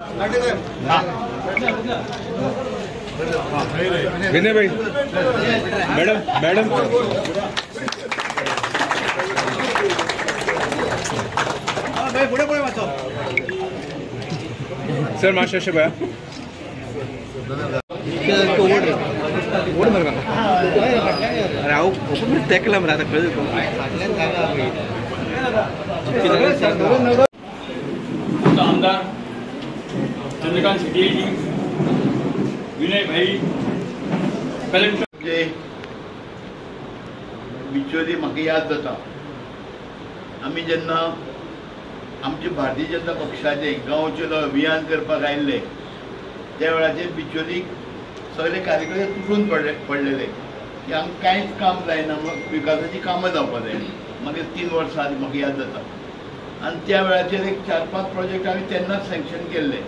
विनय भाई, मैडम पुढे वाचो सर मास्टर भैया अरे आओ टॅकला मला आता कळलं आमदार चंद्रकांत शेट्टी विनय भाई कलेक्टर बिचोली म्हाका याद जाता आमी जेन्ना आमचे भारतीय जनता पक्षाचे गांवचे अभियान करपाक आयिल्ले त्या वेळाचेर बिचोलीक सगळे कार्यकर्ते तुटून पडलेले की आमकां कांयच काम जायना विकासाची कामां जावपाक जाय मागीर 3 वर्सां आदी म्हाका याद जाता आनी त्या वेळाचेर एक 4-5 प्रोजेक्ट आमी तेन्नाच सँक्शन केल्ले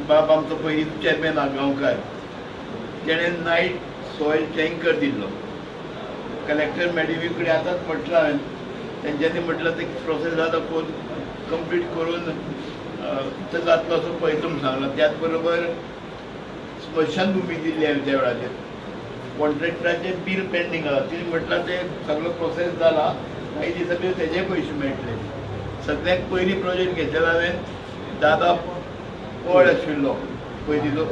बाब आमचो पयलीं चॅरमॅन आहा गांवकार तेणें नायट सॉयल टँकर दिल्लो कलेक्टर मॅडमी कडेन आतांच म्हटलां हांवें तेंच्यांनी म्हटलं ते प्रोसेस जाता कोण कंप्लीट करून तो जातलो असो पळयता म्हूण सांगलो त्याच बरोबर स्मशान भुमी दिल्ली हांवें त्या वेळाचेर कॉन्ट्रॅक्टराचें बील पेंडींग आहा तिणें म्हटलां ते सगळो प्रोसेस जाला काही दिसा भितर तेजे पयशे मेळटले सगळ्यात पयलीं प्रोजेक्ट घेतलेलो हांवें दादा पळ आशिल्लो पयलींचो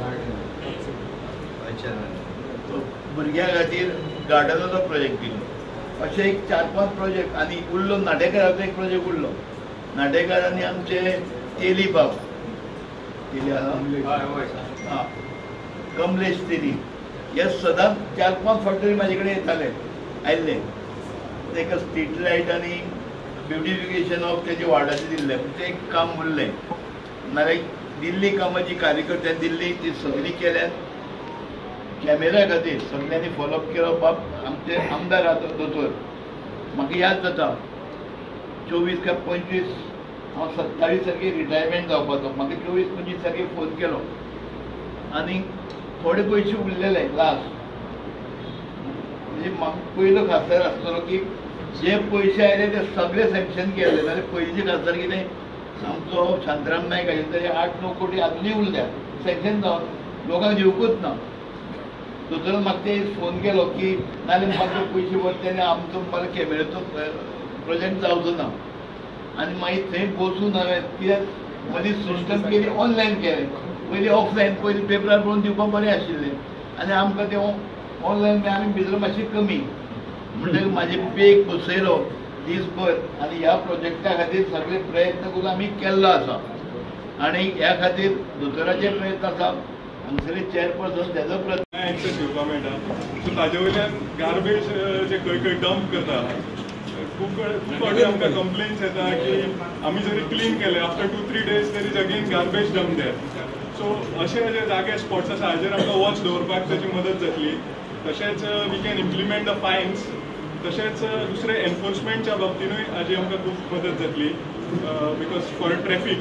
भुरग्यां खातीर गार्डनाचो प्रोजेक्ट दिल्लो अशें एक 4-5 प्रोजेक्ट आनी उरलो नाटेकाराचो एक प्रोजेक्ट उरलो नाटेकारांनी आमचे तेली बाब तेली आहा कमलेश तेली हे सदांच 4-5 फावटी म्हाजे कडेन येताले आयिल्ले ताका स्ट्रीट लायट आनी ब्युटिफिकेशन ऑफ तेजे वार्डाचें दिल्लें तें एक काम उरलें नाल्यार दिल्ली कामां जी कार्यकर्त्यांनी दिल्ली ती सगळीं केल्यात कॅमेरा खातीर सगळ्यांनी फॉलोअप केलो बाब आमचे आमदार आहा दोतोर म्हाका याद जाता 24 काय 25 हांव 27 तारखेर रिटायरमेंट जावपाचो म्हाका 24-25 तारखेर फोन केलो आनी थोडे पयशे उरलेले लास्ट म्हणजे म्हाका पयलो खासदार आसतलो की जे पयशे आयले ते सगळे सँक्शन केले जाल्यार पयलींचे खासदार कितें आमचो शांताराम नायक आशिल्लो तेजे 8-9 कोटी आजुनूय उरल्या सँक्शन जावन लोकांक दिवंकूच ना दोतोरान म्हाका ते फोन केलो की नाल्यार म्हाका पयशे भरते आनी आमचो मला कॅमेराचो प्रोजेक्ट जावचो ना आनी मागीर थंय बसून हांवें कित्याक मदीं सिस्टम केली ऑनलायन केलें पयलीं ऑफलायन पयलीं पेपरार बरोवन दिवपाक बरें आशिल्लें आनी आमकां तें ऑनलायन आमी भितर मातशी कमी म्हणटकीर म्हाजे पेक बसयलो दीसभर आनी ह्या प्रोजेक्टा खातीर सगळे प्रयत्न करून आमी केल्लो आसा आनी ह्या खातीर दोतोराचे प्रयत्न आसा हांगसरे चेअरपर्सन तेजो प्रयत्न एक्सेस घेवपाक मेळटा सो ताजे वयल्यान गार्बेज जे खंय खंय डंप करता खूब फावटी आमकां कंप्लेन्स येता की आमी जरी क्लीन केले after 2-3 days there is again garbage dump there so अशे जे जागे स्पॉट्स आसा हाजेर आमकां वॉच दवरपाक ताची मदत जातली तशेंच we can implement the fines तशेंच दुसरे एनफोर्समेंटच्या बाबतीनूय हाजी आमकां खूब मदत जातली बिकॉज फॉर ट्रॅफीक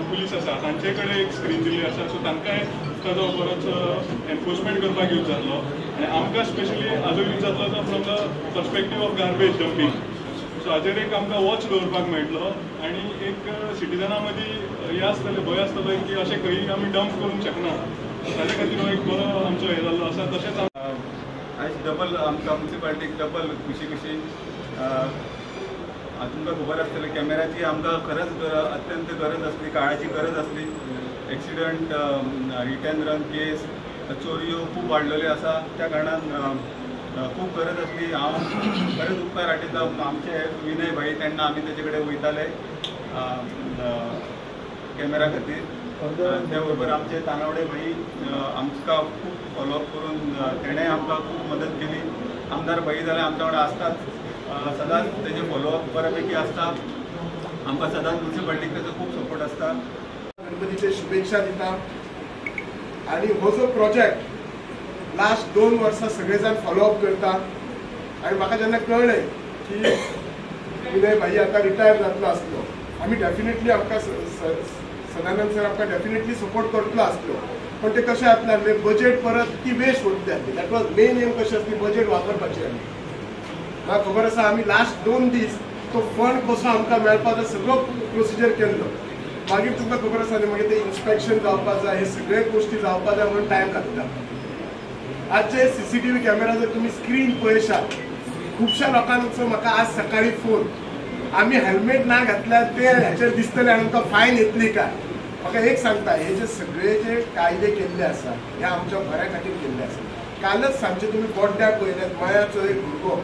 पुलीस आसा तांचे कडेन एक स्क्रीन दिल्ली आसा सो तांकांय ताजो बरोच एनफोर्समेंट करपाक यूज जातलो आनी आमकां स्पेशली हाजो यूज जातलो तो from the perspective of garbage dumping so हाजेर एक आमकां वॉच दवरपाक मेळटलो आनी एक सिटिजनां मदीं हें आसतलें भंय आसतलो की अशें खंय आमी डंप करूंक शकना ताजे खातीर हो एक बरो आमचो हें जाल्लो आसा तशेंच आयज डबल आमकां म्युनिसिपालिटीक डबल खुशी कशी तुमकां खबर आसतलें कॅमेराची आमकां खरंच अत्यंत गरज आसली काळाची गरज आसली एक्सिडंट हिट एंड रन केस चोरयो खूब वाडलेल्यो आसा त्या कारणान खूब गरज आसली हांव खरेंच उपकार आठयता आमचे विनय भाई तेन्ना आमी तेजे कडेन वयताले कॅमेरा खातीर त्या बरोबर आमचे तानावडे भाई आमकां खूब फॉलोअप करून तेणें आमकां खूब मदत केली आमदार भाई जाल्यार आमच्या वांगडा आसतात सदांच तेजे फॉलोअप बऱ्यापैकी आसता आमकां सदांच म्युनिसिपालिटीक तेजो खूब सपोर्ट आसता गणपतीचे शुभेच्छा दिता आणि हो जो प्रोजेक्ट लास्ट 2 वर्सां सगळे जाण फॉलोअप करता आणि म्हाका जेन्ना कळ्ळें की विनय भाई आता रिटायर जातलो आसलो आमी डेफिनेटली आमकां सदानंद सर आमकां डेफिनेटली सपोर्ट करतलो आसलो पण ते कशें जातलें बजेट परत ती वेस्ट वतली जातली दॅट वॉज मेन एम कशें आसली बजेट वापरपाचें आमी म्हाका खबर आसा आमी लास्ट 2 दीस तो फंड कसो आमकां मेळपाचो सगळो प्रोसिजर केल्लो मागीर तुमकां खबर आसा न्ही मागीर ते इन्स्पेक्शन जावपाक जाय, हे सगळे गोष्टी जावपाक जाय म्हणून टायम लागता. आजचे CCTV कॅमेरा जर तुम्ही स्क्रीन पळयशात, खुबश्या लोकांचो म्हाका आज सकाळी फोन, आम्ही हेल्मेट ना घातल्यार ते हेचेर दिसतले आनी आमकां फायन येतली काय. म्हाका एक सांगता, हे जे सगळे जे कायदे केल्ले आसा हे आमच्या बऱ्या खातीर केल्ले आसा. कालच सांजचे तुम्ही बोड्ड्याक पळयल्यात, मयाचो एक भुरगो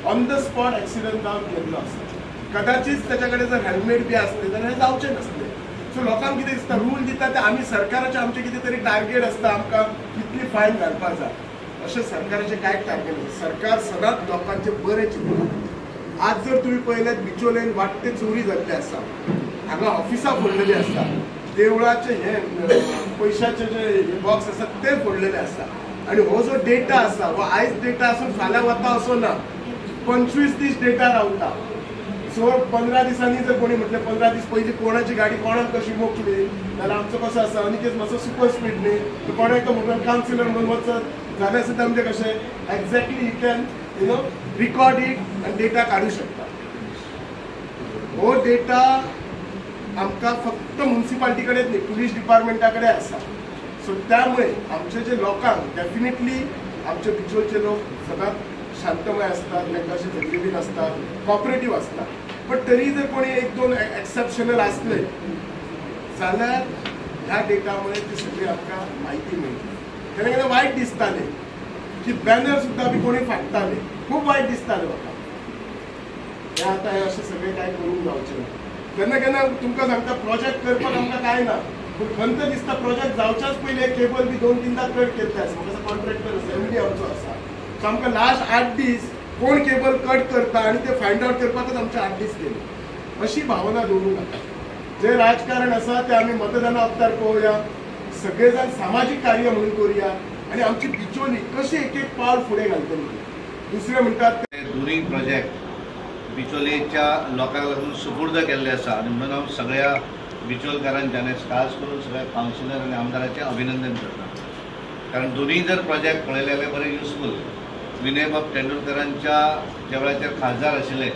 ऑन द स्पॉट एक्सिडंट जावन गेल्लो आसा. कदाचित त्याच्या कडेन जर हेल्मेट बी आसले जाल्यार हे जावचें नसलें. सो लोकांक कितें दिसता, रूल दिता ते आमी सरकाराचे आमचे कितें तरी टार्गेट आसता, आमकां कितली फायन घालपाक जाय. अशें सरकाराचें कांयच टार्गेट ना. सरकार सदांच लोकांचे बरें चिंतता. आज जर तुम्ही पळयल्यात बिचोलेन वाटते चोरी जाल्ली आसा, हांगा ऑफिसां फोडलेली आसता, देवळाचे हे पयशाचे जे बॉक्स आसात ते फोडलेले आसा. आणि हो जो डेटा आसा हो आयज डेटा आसून फाल्यां वता असो ना, 25 दीस डेटा रावता. सो 15 दिसांनी जर कोणी म्हटलें 15 दीस पयलीं कोणाची गाडी कोणाक कशी मोकली जाल्यार आमचो कसो आसा, अनिकेत मातसो सुपर स्पीड न्ही, तर कोणाक म्हणून कावन्सिलर म्हणून वचत जाल्यार सुद्दां म्हणजे कशें exactly you can record it आनी डेटा काडूं शकता. हो डेटा आमकां फक्त म्युनिसिपालिटी कडेन न्ही, पुलीस डिपार्टमेंटा कडेन आसा. सो त्यामुळे आमचे जे लोकांक डेफिनेटली आमचे बिचोलचे लोक सदांच शांतमय असतात, तांकां अशे झगडी बी नासतात, कॉपरेटीव असतात. पण तरी जर कोणी एक दोन एक्सेप्शनल असले जाल्यार ह्या डेटामुळे ती सगळी आमकां म्हायती मेळटली. केन्ना केन्ना वायट दिसताले की बॅनर सुद्दां बी कोणी फाडटाले, खूब वायट दिसताले म्हाका. हे आतां हे अशें सगळें कांय करूंक जावचें ना. केन्ना केन्ना तुमकां सांगता प्रोजेक्ट करपाक आमकां कांय ना, पूण खंत दिसता प्रोजेक्ट जावच्याच पयलीं केबल बी 2-3दा कट केल्ले आसा. म्हाका कॉन्ट्रॅक्टर आसा, MD आमचो आसा. सो आमकां लास्ट 8 दीस कोण केबल कट करता आनी ते फायंड आउट करपाकच आमचे 8 दीस गेले. अशी भावना दवरूं नाका. जे राजकारण आसा ते आमी मतदाना उपचार पळोवया, सगळे जाण सामाजीक कार्य म्हणून करुया आनी आमची बिचोली कशी एक एक पावल फुडें घालतली. दुसरे म्हणटात दोनूय प्रोजेक्ट बिचोलेच्या लोकांक लागून सुपूर्द केल्ले आसा आनी म्हणून हांव सगळ्या बिचोलकारांचे आनी खास करून सगळ्या कावन्सिलर आनी आमदाराचें अभिनंदन करता. कारण दोनूय जर प्रोजेक्ट पळयले जाल्यार बरे युजफूल. विनय बाब तेंडुलकरांच्या ज्या वेळाचेर खासदार आशिल्ले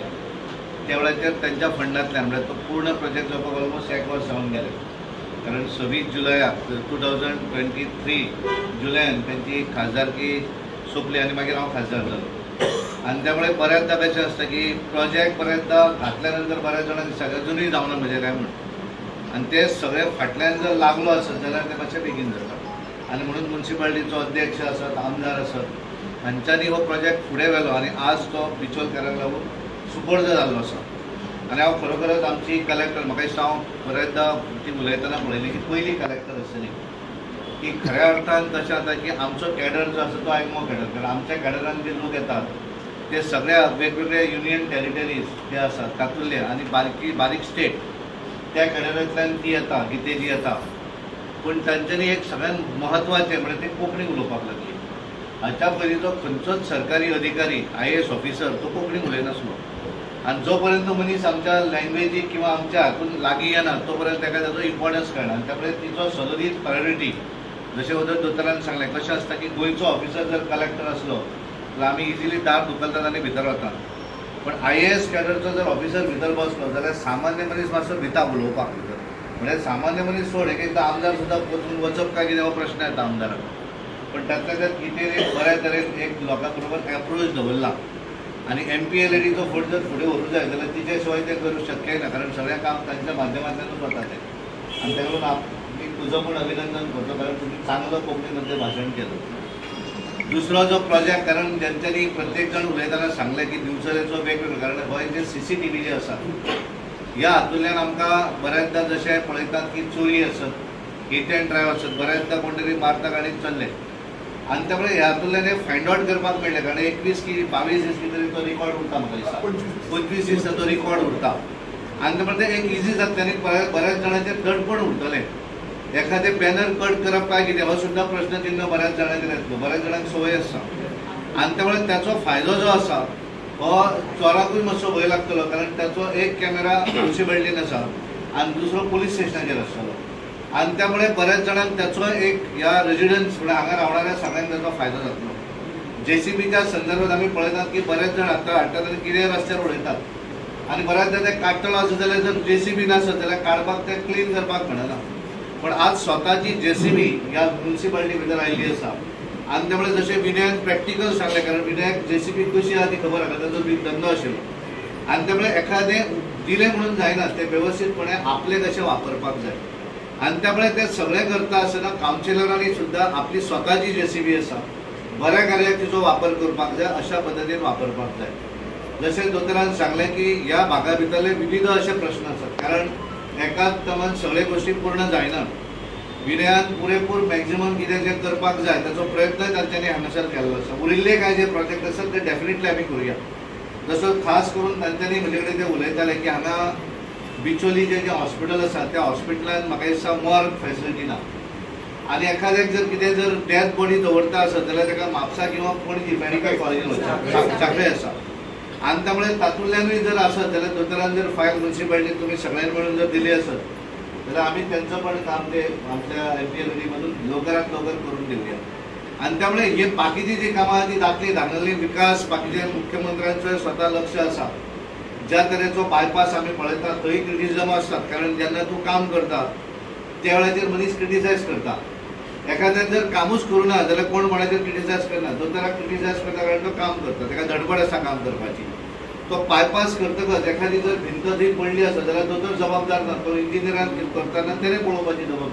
त्या वेळाचेर त्यांच्या फंडांतल्यान म्हणजे तो पूर्ण प्रोजेक्ट जावपाक ऑलमोस्ट 1 वर्स जावन गेले. कारण 26 जुलयाक 2023 जुलयान त्यांची खासदारकी सोंपली आनी मागीर हांव खासदार जालो. आनी त्यामुळे बऱ्याचदा कशें आसता की प्रोजेक्ट बऱ्याचदा घातल्या नंतर बऱ्याच जाणांक दिसता अजुनूय जावना म्हजें काय म्हणून, आनी ते सगळे फाटल्यान जर लागलो आसत जाल्यार ते मातशें बेगीन जाता. आनी म्हणून म्युनिसिपालिटीचो अध्यक्ष आसत, आमदार आसत, हांच्यांनी हो प्रोजेक्ट फुडें व्हेलो आनी आज तो बिचोलकारांक लागून सुपूर्द जाल्लो आसा. आनी हांव खरोखरच आमची कलेक्टर म्हाका दिसता हांव बऱ्याचदा ती उलयतना पळयली की पयली कलेक्टर आसतली की खऱ्या अर्थान कशें जाता की आमचो कॅडर जो आसा तो आयमो कॅडर. कारण आमच्या कॅडरान जे लोक येतात ते सगळ्या वेगवेगळ्या युनियन टेरिटरीज जे आसात तातूंतले आनी बारीक स्टेट त्या कॅडरांतल्यान ती येता गितेजी येता. पूण तांच्यांनी एक सगळ्यात महत्वाचें म्हणजे ते कोंकणी उलोवपाक लागली. हाच्या पयलींचो खंयचोच सरकारी अधिकारी IAS ऑफिसर तो कोंकणी उलयनासलो. आनी जो पर्यंत मनीस आमच्या लँग्वेजीक किंवा आमच्या हातून लागीं येना तो पर्यंत ताका ताचो इम्पॉर्टन्स कळना. आनी त्यामुळे तिचो सदरीत प्रायोरिटी जशें उदर दोतोरान सांगलें कशें आसता की गोंयचो ऑफिसर जर कलेक्टर आसलो जाल्यार आमी इजिली दार धुकलतात आनी भितर वतात. पण IAS कॅडरचो जर ऑफिसर भितर बसलो जाल्यार सामान्य मनीस मातसो भिता उलोवपाक भितर. म्हणजे सामान्य मनीस सोड एकदां आमदार सुद्दां वचून वचप काय कितें हो प्रश्न येता आमदाराक. पण त्यातल्या त्यात कितें एक बऱ्या तरेन एक लोकां बरोबर एप्रोच दवरला. आनी MPLADचो फंड जर फुडें व्हरूंक जाय जाल्यार तिचे शिवाय ते करूंक शक्य ना. कारण सगळें काम तांच्या माध्यमांतल्यानूच वता तें. आनी ताका लागून मी तुझं पण अभिनंदन करतो कारण तुम्ही चांगलं कोंकणीमध्ये भाशण केलं. दुसरो जो प्रोजेक्ट कारण ज्यांच्यांनी प्रत्येक जण उलयतना सांगले की दिवचलेचो वेगवेगळो कारण गोंय जे CCTV जे आसात ह्या हातूंतल्यान आमकां बऱ्याचदा जशें पळयतात की चोरी आसत, हिट एंड ड्रायव्ह आसत, बऱ्याचदा कोण तरी मारता गाडीत चल्ले आनी त्यामुळे ह्या हातूंतल्यान एक फायंड आउट करपाक मेळ्ळें. कारण 21 की 22 दीस कितें तो रिकॉर्ड उरता म्हाका दिसता 25 दीस तो रिकॉर्ड उरता. आनी त्यामुळे ते एक इजी जातलें आनी बऱ्याच जाणांचेर दडपण उरतलें. एखादे बॅनर कट करप काय कितें हो सुद्दां प्रश्न चिन्ह बऱ्याच जाणांचेर येतलो. बऱ्याच जाणांक संवय आसा आनी त्यामुळे त्याचो फायदो जो आसा हो चोराकूय मातसो भंय लागतलो. कारण त्याचो एक कॅमेरा म्युनिसिपालिटीन आसा आनी दुसरो पुलीस स्टेशनाचेर आसतलो. आनी त्यामुळे बऱ्याच जाणांक त्याचो एक ह्या रेजिडन्स म्हणजे हांगा रावणाऱ्या सगळ्यांक त्याचो फायदो जातलो. JCBच्या संदर्भात आमी पळयतात की बरेच जाण आतां हाडटात आनी कितें रस्त्यार उडयतात. आनी बऱ्याचदा ते काडटलो आसत जाल्यार जर JCB नासत जाल्यार काडपाक ते क्लीन करपाक मेळना. पण आज स्वताची JCB ह्या म्युन्सिपालिटी भितर आयिल्ली आसा आनी त्यामुळे जशें विनयान प्रॅक्टिकल सांगलें, कारण विनयाक JCB कशी आहा ती खबर आहा, ताजो धंदो आशिल्लो आनी त्यामुळे एखादें दिलें म्हणून जायना, ते वेवस्थीतपणे आपले कशें वापरपाक जाय. आनी त्यामुळे ते सगळें करता आसतना कावन्सिलरांनी सुद्दां आपली स्वताची JCB आसा, बऱ्या कार्याक तिचो वापर करपाक जाय, अशा पद्दतीन वापरपाक जाय. जशें दोतोरान सांगलें की ह्या भागा भितरले विविध अशे प्रश्न आसात, कारण एकाच तमान सगळे गोष्टी पूर्ण जायना. विनयान पुरेपूर मॅक्झिमम कितें जें करपाक जाय ताचो प्रयत्न तांच्यांनी हांगासर केल्लो आसा. उरिल्ले कांय जे प्रोजेक्ट आसात ते डेफिनेटली आमी करुया. जसो खास करून तांच्यांनी म्हजे कडेन ते उलयताले की हांगा बिचोलीचें जें हॉस्पिटल आसा त्या हॉस्पिटलांत म्हाका दिसता मॉर्ग फेसिलिटी ना आनी एखाद्याक जर कितें जर डेथ बॉडी दवरता आसत जाल्यार ताका म्हापसा किंवा पणजी मेडिकल कॉलेजीन वचचें सांखळे आसा. आनी त्यामुळे तातूंतल्यानूय जर आसत जाल्यार दोतोरान जर फायल म्युन्सिपालिटीक तुमी सगळ्यांनी मेळून जर दिली आसत जाल्यार आमी तेंचो पण काम ते आमच्या MPLD मधून लवकरात लवकर करून दिवया. आनी त्यामुळे हे बाकीची जी कामां ती जातली, धांगरली विकास, बाकीचे मुख्यमंत्र्यांचो स्वता लक्ष आसा. ज्या तरेचो बायपास आमी पळयता थंय क्रिटिसिजम आसतात, कारण जेन्ना तूं काम करता त्या वेळाचेर मनीस क्रिटिसायज करता. एखाद्यान जर कामूच करूना जाल्यार कोण कोणाचेर क्रिटिसायज करना, दोतोराक क्रिटिसायज करता कारण तो काम करता, ताका धडपड आसा काम करपाची. तो बायपास करतकच एखादी जर भिंत थंय पडली आसा जाल्यार दोतोर जबाबदार ना, तो इंजिनियरान करतना तेणे पळोवपाची जबाबदारी.